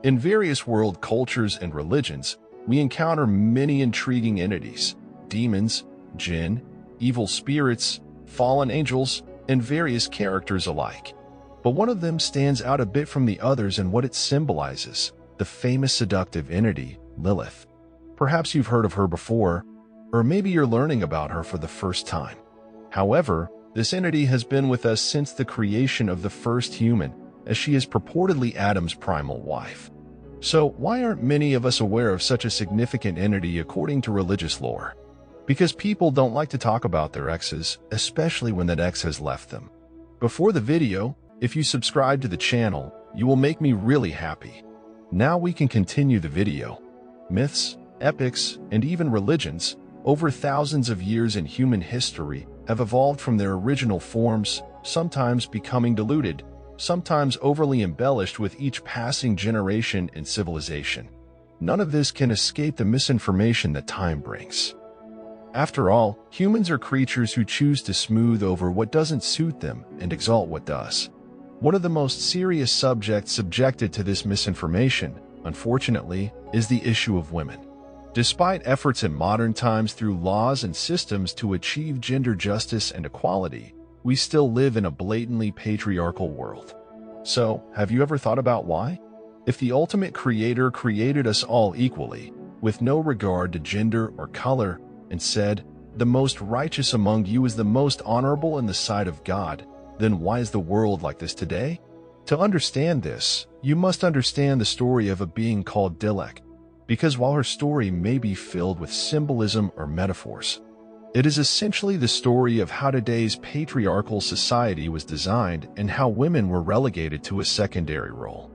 In various world cultures and religions, we encounter many intriguing entities: demons, jinn, evil spirits, fallen angels, and various characters alike. But one of them stands out a bit from the others in what it symbolizes: the famous seductive entity, Lilith. Perhaps you've heard of her before, or maybe you're learning about her for the first time. However, this entity has been with us since the creation of the first human, as she is purportedly Adam's primal wife. So why aren't many of us aware of such a significant entity according to religious lore? Because people don't like to talk about their exes, especially when that ex has left them. Before the video, if you subscribe to the channel, you will make me really happy. Now we can continue the video. Myths, epics, and even religions, over thousands of years in human history, have evolved from their original forms, sometimes becoming diluted, sometimes overly embellished with each passing generation and civilization. None of this can escape the misinformation that time brings. After all, humans are creatures who choose to smooth over what doesn't suit them and exalt what does. One of the most serious subjects subjected to this misinformation, unfortunately, is the issue of women. Despite efforts in modern times through laws and systems to achieve gender justice and equality, we still live in a blatantly patriarchal world. So, have you ever thought about why? If the ultimate creator created us all equally, with no regard to gender or color, and said, "The most righteous among you is the most honorable in the sight of God," then why is the world like this today? To understand this, you must understand the story of a being called Lilit, because while her story may be filled with symbolism or metaphors, it is essentially the story of how today's patriarchal society was designed and how women were relegated to a secondary role.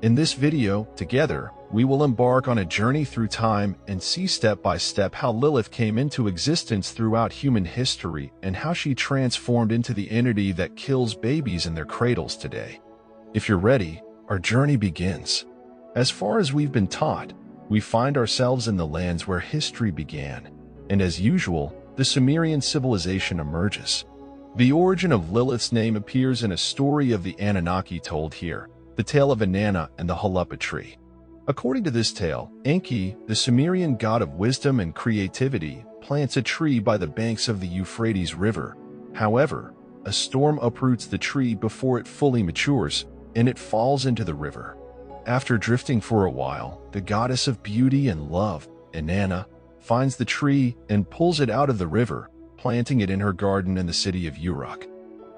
In this video, together, we will embark on a journey through time and see step by step how Lilith came into existence throughout human history and how she transformed into the entity that kills babies in their cradles today. If you're ready, our journey begins. As far as we've been taught, we find ourselves in the lands where history began, and as usual, the Sumerian civilization emerges. The origin of Lilith's name appears in a story of the Anunnaki told here, the tale of Inanna and the Huluppa tree. According to this tale, Enki, the Sumerian god of wisdom and creativity, plants a tree by the banks of the Euphrates River. However, a storm uproots the tree before it fully matures, and it falls into the river. After drifting for a while, the goddess of beauty and love, Inanna, finds the tree and pulls it out of the river, planting it in her garden in the city of Uruk.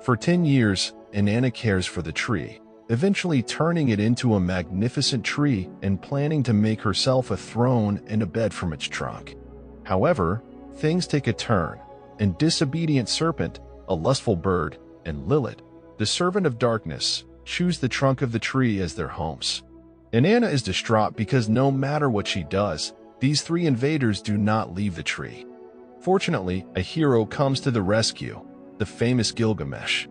For 10 years, Inanna cares for the tree, eventually turning it into a magnificent tree and planning to make herself a throne and a bed from its trunk. However, things take a turn, and disobedient serpent, a lustful bird, and Lilit, the servant of darkness, choose the trunk of the tree as their homes. Inanna is distraught because no matter what she does, these three invaders do not leave the tree. Fortunately, a hero comes to the rescue, the famous Gilgamesh.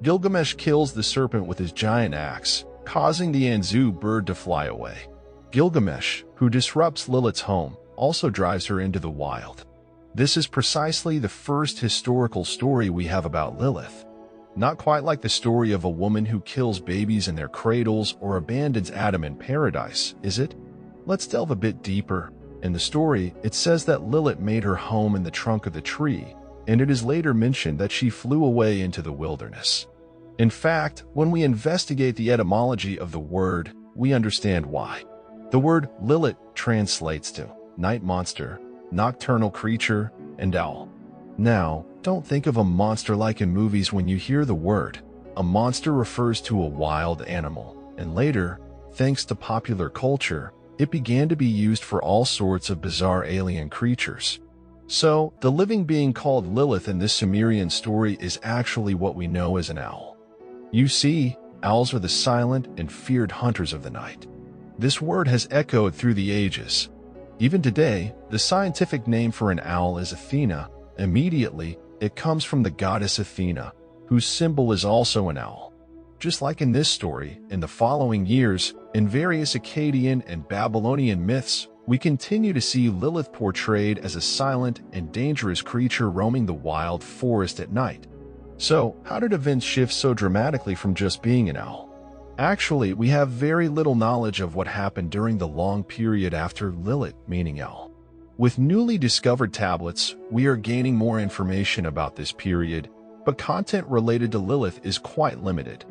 Gilgamesh kills the serpent with his giant axe, causing the Anzu bird to fly away. Gilgamesh, who disrupts Lilith's home, also drives her into the wild. This is precisely the first historical story we have about Lilith. Not quite like the story of a woman who kills babies in their cradles or abandons Adam in paradise, is it? Let's delve a bit deeper. In the story, it says that Lilit made her home in the trunk of the tree, and it is later mentioned that she flew away into the wilderness. In fact, when we investigate the etymology of the word, we understand why. The word Lilit translates to night monster, nocturnal creature, and owl. Now, don't think of a monster like in movies when you hear the word. A monster refers to a wild animal, and later, thanks to popular culture, it began to be used for all sorts of bizarre alien creatures. So, the living being called Lilith in this Sumerian story is actually what we know as an owl. You see, owls are the silent and feared hunters of the night. This word has echoed through the ages. Even today, the scientific name for an owl is Athena. Immediately, it comes from the goddess Athena, whose symbol is also an owl. Just like in this story, in the following years, in various Akkadian and Babylonian myths, we continue to see Lilith portrayed as a silent and dangerous creature roaming the wild forest at night. So, how did events shift so dramatically from just being an owl? Actually, we have very little knowledge of what happened during the long period after Lilit, meaning L. With newly discovered tablets, we are gaining more information about this period, but content related to Lilith is quite limited.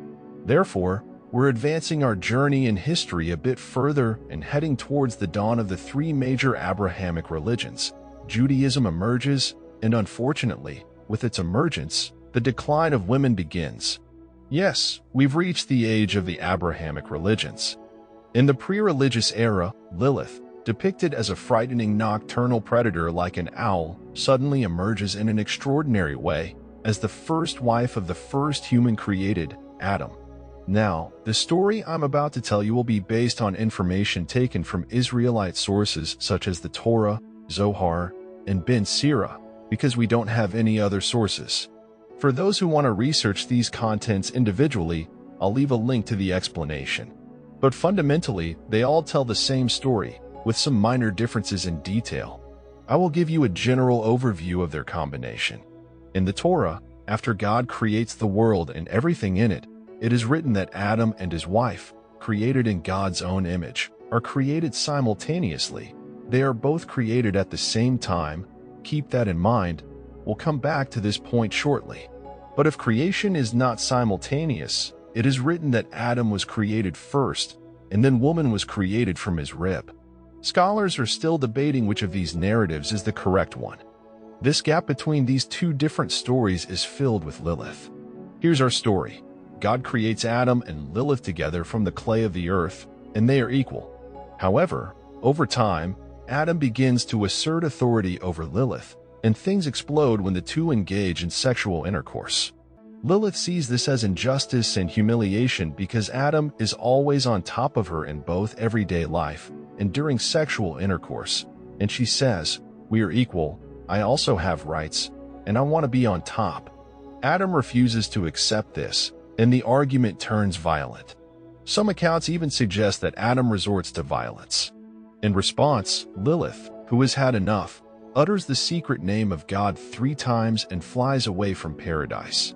Therefore, we're advancing our journey in history a bit further and heading towards the dawn of the three major Abrahamic religions. Judaism emerges, and unfortunately, with its emergence, the decline of women begins. Yes, we've reached the age of the Abrahamic religions. In the pre-religious era, Lilith, depicted as a frightening nocturnal predator like an owl, suddenly emerges in an extraordinary way as the first wife of the first human created, Adam. Now, the story I'm about to tell you will be based on information taken from Israelite sources such as the Torah, Zohar, and Ben Sira, because we don't have any other sources. For those who want to research these contents individually, I'll leave a link to the explanation. But fundamentally, they all tell the same story, with some minor differences in detail. I will give you a general overview of their combination. In the Torah, after God creates the world and everything in it, it is written that Adam and his wife, created in God's own image, are created simultaneously. They are both created at the same time. Keep that in mind. We'll come back to this point shortly. But if creation is not simultaneous, it is written that Adam was created first, and then woman was created from his rib. Scholars are still debating which of these narratives is the correct one. This gap between these two different stories is filled with Lilith. Here's our story. God creates Adam and Lilith together from the clay of the earth, and they are equal. However, over time, Adam begins to assert authority over Lilith, and things explode when the two engage in sexual intercourse. Lilith sees this as injustice and humiliation because Adam is always on top of her in both everyday life and during sexual intercourse, and she says, "We are equal, I also have rights, and I want to be on top." Adam refuses to accept this, and the argument turns violent. Some accounts even suggest that Adam resorts to violence. In response, Lilith, who has had enough, utters the secret name of God 3 times and flies away from paradise.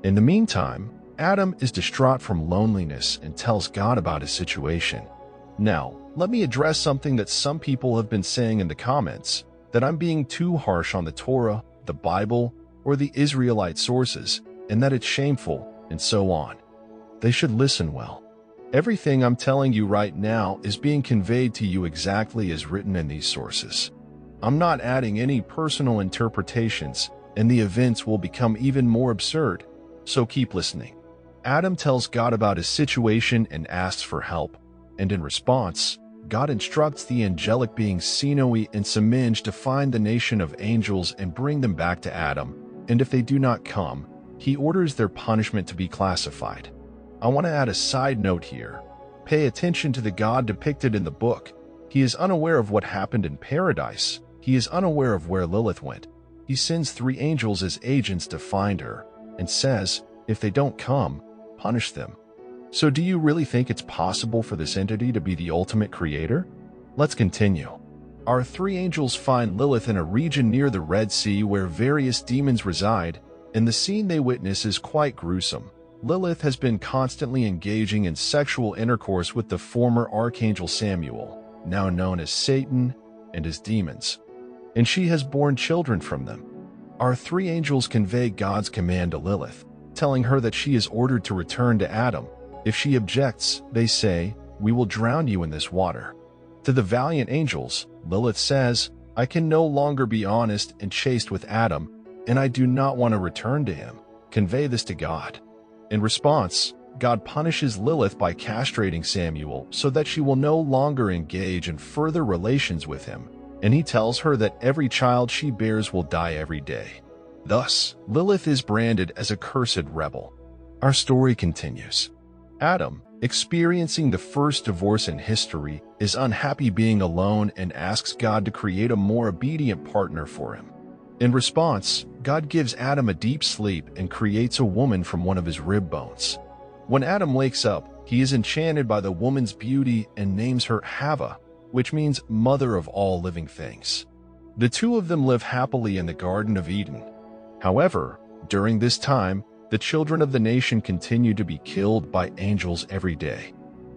In the meantime, Adam is distraught from loneliness and tells God about his situation. Now, let me address something that some people have been saying in the comments, that I'm being too harsh on the Torah, the Bible, or the Israelite sources, and that it's shameful, and so on. They should listen well. Everything I'm telling you right now is being conveyed to you exactly as written in these sources. I'm not adding any personal interpretations, and the events will become even more absurd, so keep listening. Adam tells God about his situation and asks for help, and in response, God instructs the angelic beings Sinoi and Seminj to find the nation of angels and bring them back to Adam, and if they do not come, he orders their punishment to be classified. I want to add a side note here. Pay attention to the God depicted in the book. He is unaware of what happened in paradise. He is unaware of where Lilith went. He sends 3 angels as agents to find her, and says, if they don't come, punish them. So do you really think it's possible for this entity to be the ultimate creator? Let's continue. Our 3 angels find Lilith in a region near the Red Sea where various demons reside, and the scene they witness is quite gruesome. Lilith has been constantly engaging in sexual intercourse with the former archangel Samuel, now known as Satan, and his demons, and she has borne children from them. Our 3 angels convey God's command to Lilith, telling her that she is ordered to return to Adam. If she objects, they say, "We will drown you in this water." To the valiant angels, Lilith says, "I can no longer be honest and chaste with Adam, and I do not want to return to him. Convey this to God." In response, God punishes Lilith by castrating Samuel so that she will no longer engage in further relations with him, and he tells her that every child she bears will die every day. Thus, Lilith is branded as a cursed rebel. Our story continues. Adam, experiencing the first divorce in history, is unhappy being alone and asks God to create a more obedient partner for him. In response, God gives Adam a deep sleep and creates a woman from one of his rib bones. When Adam wakes up, he is enchanted by the woman's beauty and names her Hava, which means mother of all living things. The 2 of them live happily in the Garden of Eden. However, during this time, the children of the nation continue to be killed by angels every day.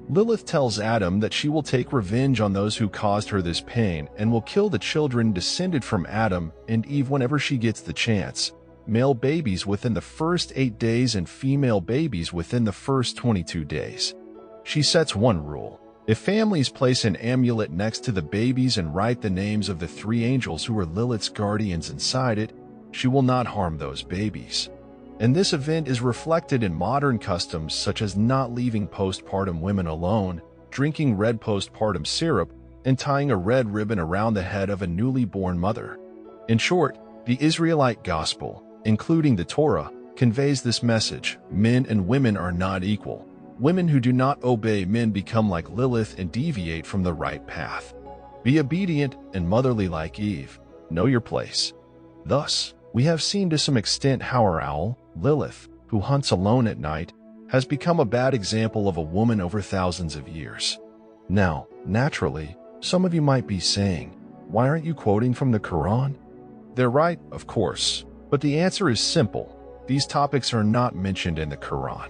Lilith tells Adam that she will take revenge on those who caused her this pain and will kill the children descended from Adam and Eve whenever she gets the chance, male babies within the first 8 days and female babies within the first 22 days. She sets one rule. If families place an amulet next to the babies and write the names of the 3 angels who are Lilith's guardians inside it, she will not harm those babies. And this event is reflected in modern customs such as not leaving postpartum women alone, drinking red postpartum syrup, and tying a red ribbon around the head of a newly born mother. In short, the Israelite gospel, including the Torah, conveys this message: men and women are not equal. Women who do not obey men become like Lilith and deviate from the right path. Be obedient and motherly like Eve. Know your place. Thus, we have seen to some extent how our owl, Lilith, who hunts alone at night, has become a bad example of a woman over thousands of years. Now, naturally, some of you might be saying, why aren't you quoting from the Quran? They're right, of course, but the answer is simple. These topics are not mentioned in the Quran.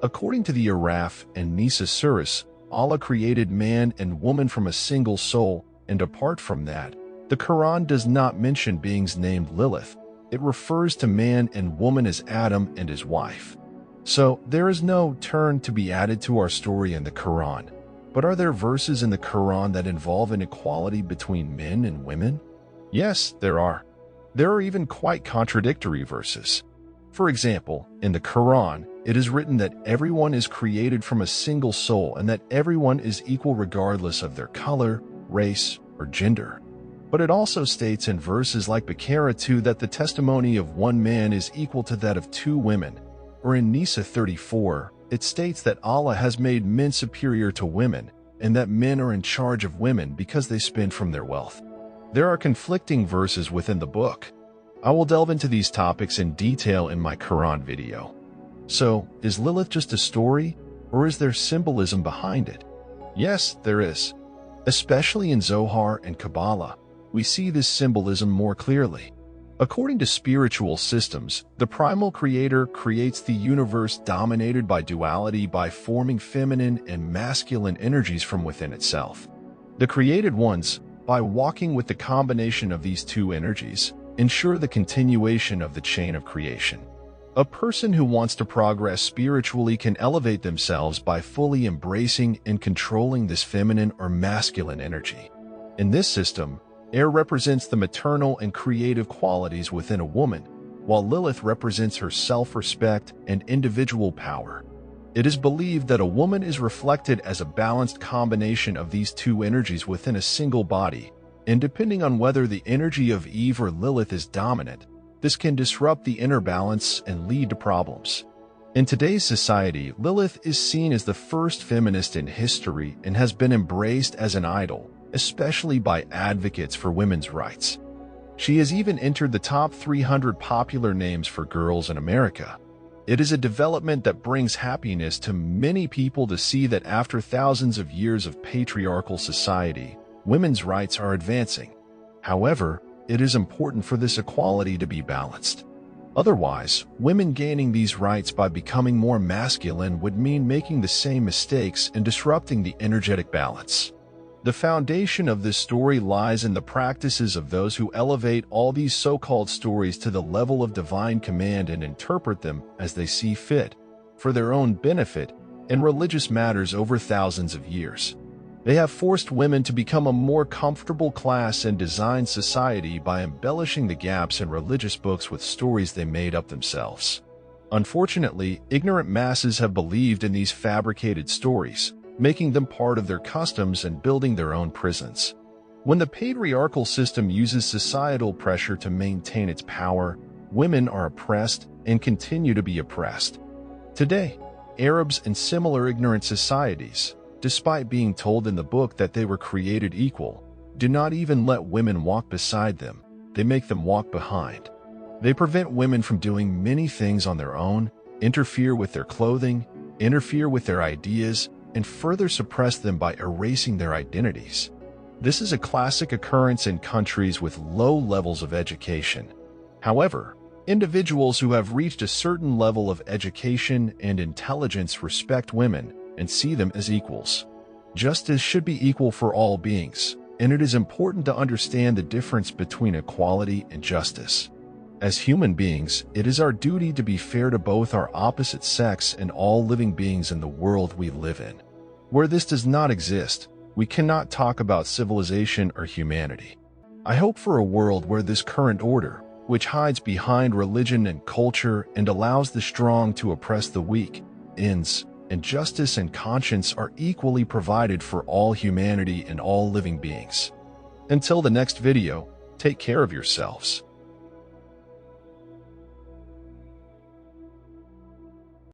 According to the Araf and Nisa surahs, Allah created man and woman from a single soul, and apart from that, the Quran does not mention beings named Lilith. It refers to man and woman as Adam and his wife. So, there is no turn to be added to our story in the Quran. But are there verses in the Quran that involve inequality between men and women? Yes, there are. There are even quite contradictory verses. For example, in the Quran, it is written that everyone is created from a single soul and that everyone is equal regardless of their color, race, or gender. But it also states in verses like Baqarah 2 that the testimony of one man is equal to that of 2 women, or in Nisa 34, it states that Allah has made men superior to women and that men are in charge of women because they spend from their wealth. There are conflicting verses within the book. I will delve into these topics in detail in my Quran video. So, is Lilith just a story, or is there symbolism behind it? Yes, there is. Especially in Zohar and Kabbalah, we see this symbolism more clearly. According to spiritual systems, the primal creator creates the universe dominated by duality by forming feminine and masculine energies from within itself. The created ones, by walking with the combination of these 2 energies, ensure the continuation of the chain of creation. A person who wants to progress spiritually can elevate themselves by fully embracing and controlling this feminine or masculine energy. In this system, air represents the maternal and creative qualities within a woman, while Lilith represents her self-respect and individual power. It is believed that a woman is reflected as a balanced combination of these 2 energies within a single body, and depending on whether the energy of Eve or Lilith is dominant, this can disrupt the inner balance and lead to problems. In today's society, Lilith is seen as the first feminist in history and has been embraced as an idol, especially by advocates for women's rights. She has even entered the top 300 popular names for girls in America. It is a development that brings happiness to many people to see that after thousands of years of patriarchal society, women's rights are advancing. However, it is important for this equality to be balanced. Otherwise, women gaining these rights by becoming more masculine would mean making the same mistakes and disrupting the energetic balance. The foundation of this story lies in the practices of those who elevate all these so-called stories to the level of divine command and interpret them as they see fit, for their own benefit, in religious matters over thousands of years. They have forced women to become a more comfortable class and designed society by embellishing the gaps in religious books with stories they made up themselves. Unfortunately, ignorant masses have believed in these fabricated stories, making them part of their customs and building their own prisons. When the patriarchal system uses societal pressure to maintain its power, women are oppressed and continue to be oppressed. Today, Arabs and similar ignorant societies, despite being told in the book that they were created equal, do not even let women walk beside them. They make them walk behind. They prevent women from doing many things on their own, interfere with their clothing, interfere with their ideas, and further suppress them by erasing their identities. This is a classic occurrence in countries with low levels of education. However, Individuals who have reached a certain level of education and intelligence respect women and see them as equals. Justice should be equal for all beings, and it is important to understand the difference between equality and justice. As human beings, it is our duty to be fair to both our opposite sex and all living beings in the world we live in. Where this does not exist, we cannot talk about civilization or humanity. I hope for a world where this current order, which hides behind religion and culture and allows the strong to oppress the weak, ends, and justice and conscience are equally provided for all humanity and all living beings. Until the next video, take care of yourselves.